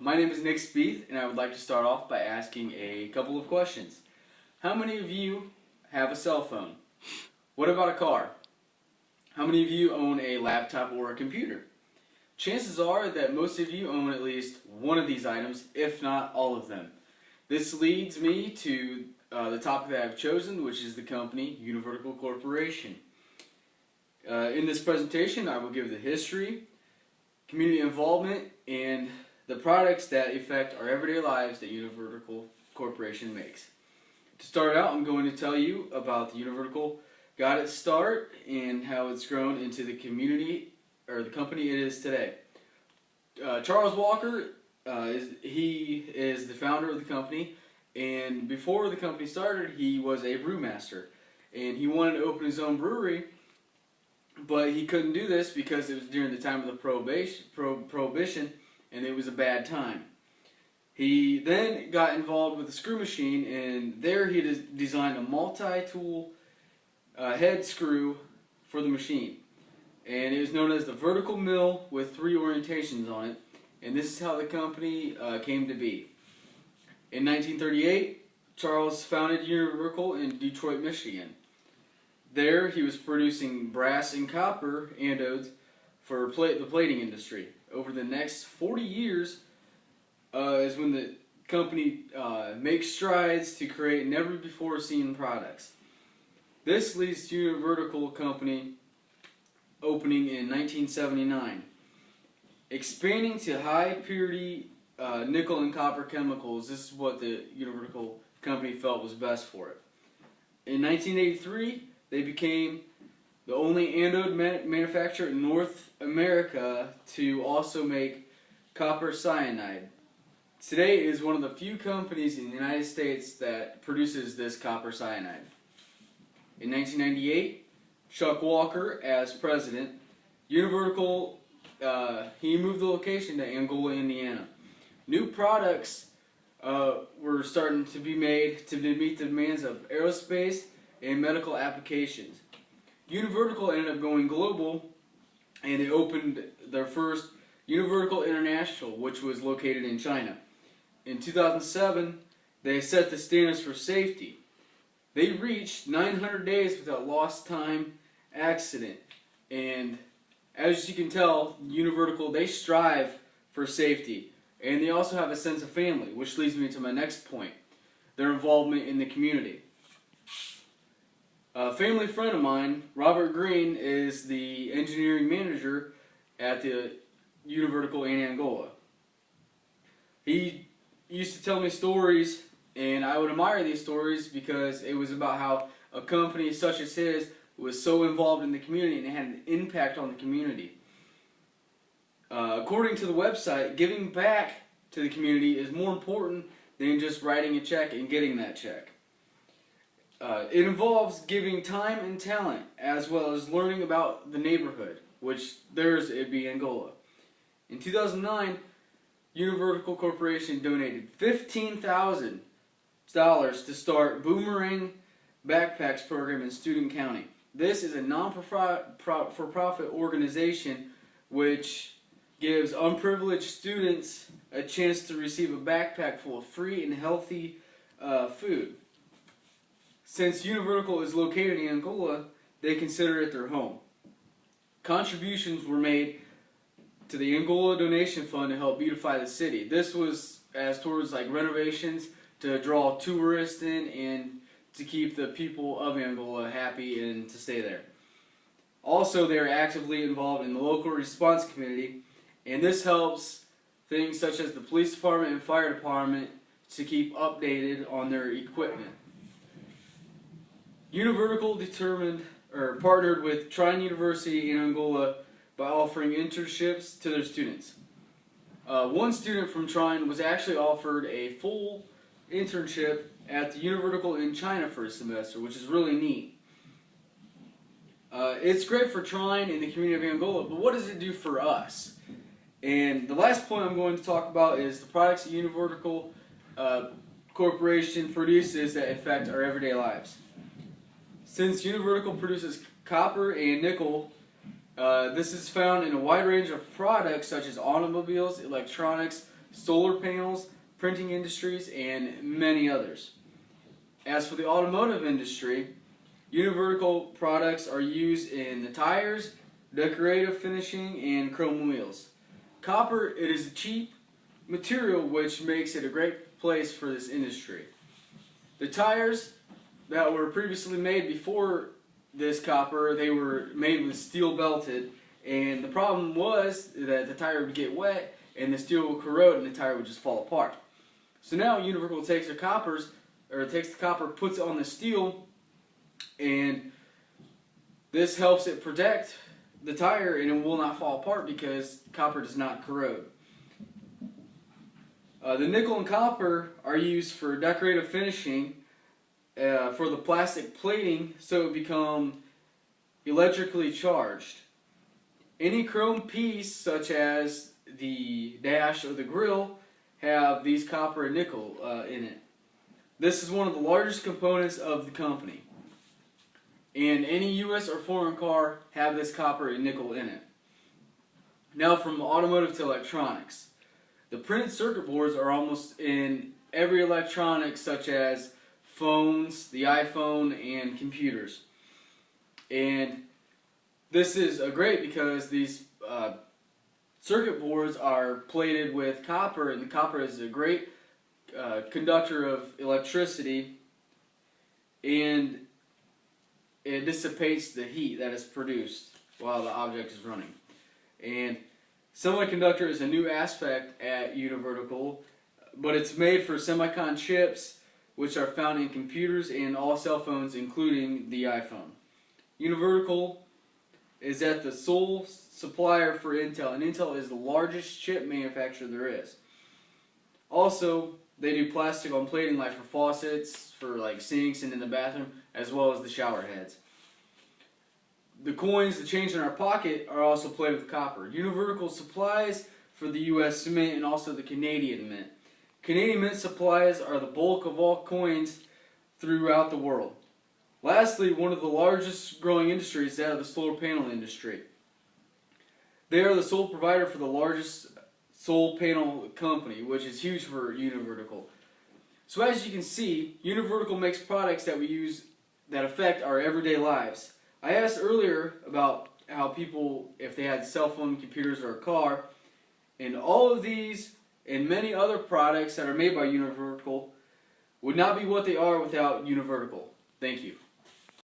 My name is Nick Spieth, and I would like to start off by asking a couple of questions. How many of you have a cell phone? What about a car? How many of you own a laptop or a computer? Chances are that most of you own at least one of these items, if not all of them. This leads me to the topic that I've chosen, which is the company Univertical Corporation. In this presentation, I will give the history, community involvement, and the products that affect our everyday lives that Univertical Corporation makes. To start out, I'm going to tell you about the Univertical got its start and how it's grown into the community or the company it is today. Charles Walker, he is the founder of the company, and before the company started, he was a brewmaster, and he wanted to open his own brewery, but he couldn't do this because it was during the time of the Prohibition, and it was a bad time. He then got involved with the screw machine, and there he designed a multi-tool head screw for the machine. And it was known as the vertical mill with 3 orientations on it, and this is how the company came to be. In 1938, Charles founded Univertical in Detroit, Michigan. There he was producing brass and copper anodes for the plating industry. Over the next 40 years is when the company makes strides to create never-before-seen products. This leads to Univertical Company opening in 1979, expanding to high-purity nickel and copper chemicals. This is what the Univertical Company felt was best for it. In 1983, they became the only anode manufacturer in North America to also make copper cyanide. Today it is one of the few companies in the United States that produces this copper cyanide. In 1998, Chuck Walker as president, Univertical, he moved the location to Angola, Indiana. New products were starting to be made to meet the demands of aerospace and medical applications. Univertical ended up going global, and they opened their first Univertical International, which was located in China. In 2007, they set the standards for safety. They reached 900 days without lost time accident, and as you can tell, Univertical, they strive for safety, and they also have a sense of family, which leads me to my next point, their involvement in the community. A family friend of mine, Robert Green, is the engineering manager at the Univertical in Angola. He used to tell me stories, and I would admire these stories because it was about how a company such as his was so involved in the community and it had an impact on the community. According to the website, giving back to the community is more important than just writing a check and getting that check. It involves giving time and talent, as well as learning about the neighborhood, which it'd be Angola. In 2009, Univertical Corporation donated $15,000 to start Boomerang Backpacks program in Student County. This is a non-for-profit organization which gives unprivileged students a chance to receive a backpack full of free and healthy food. Since Univertical is located in Angola, they consider it their home. Contributions were made to the Angola Donation Fund to help beautify the city. This was as towards like renovations to draw tourists in and to keep the people of Angola happy and to stay there. Also, they are actively involved in the local response community, and this helps things such as the police department and fire department to keep updated on their equipment. Univertical partnered with Trine University in Angola by offering internships to their students. One student from Trine was actually offered a full internship at the Univertical in China for a semester, which is really neat. It's great for Trine and the community of Angola, but what does it do for us? And the last point I'm going to talk about is the products that Univertical Corporation produces that affect our everyday lives. Since Univertical produces copper and nickel, this is found in a wide range of products such as automobiles, electronics, solar panels, printing industries, and many others. As for the automotive industry, Univertical products are used in the tires, decorative finishing, and chrome wheels. Copper, it is a cheap material which makes it a great place for this industry. The tires that were previously made before this copper, they were made with steel belted, and the problem was that the tire would get wet and the steel would corrode and the tire would just fall apart. So now Univertical takes the copper, puts it on the steel, and this helps it protect the tire and it will not fall apart because copper does not corrode. The nickel and copper are used for decorative finishing, for the plastic plating, so it becomes electrically charged. Any chrome piece, such as the dash or the grill, have these copper and nickel in it. This is one of the largest components of the company. And any U.S. or foreign car have this copper and nickel in it. Now from automotive to electronics. The printed circuit boards are almost in every electronic, such as phones, the iPhone, and computers. And this is great because these circuit boards are plated with copper, and the copper is a great conductor of electricity, and it dissipates the heat that is produced while the object is running. And semiconductor is a new aspect at Univertical, but it's made for semicon chips, which are found in computers and all cell phones, including the iPhone. Univertical is at the sole supplier for Intel, and Intel is the largest chip manufacturer there is. Also, they do plastic on plating, like for faucets, for like sinks and in the bathroom, as well as the shower heads. The coins, the change in our pocket, are also plated with copper. Univertical supplies for the U.S. Mint and also the Canadian Mint. Canadian Mint supplies are the bulk of all coins throughout the world. Lastly, one of the largest growing industries is that of the solar panel industry. They are the sole provider for the largest solar panel company, which is huge for Univertical. So as you can see, Univertical makes products that we use that affect our everyday lives. I asked earlier about how people, if they had cell phone, computers, or a car, and all of these and many other products that are made by Univertical would not be what they are without Univertical. Thank you.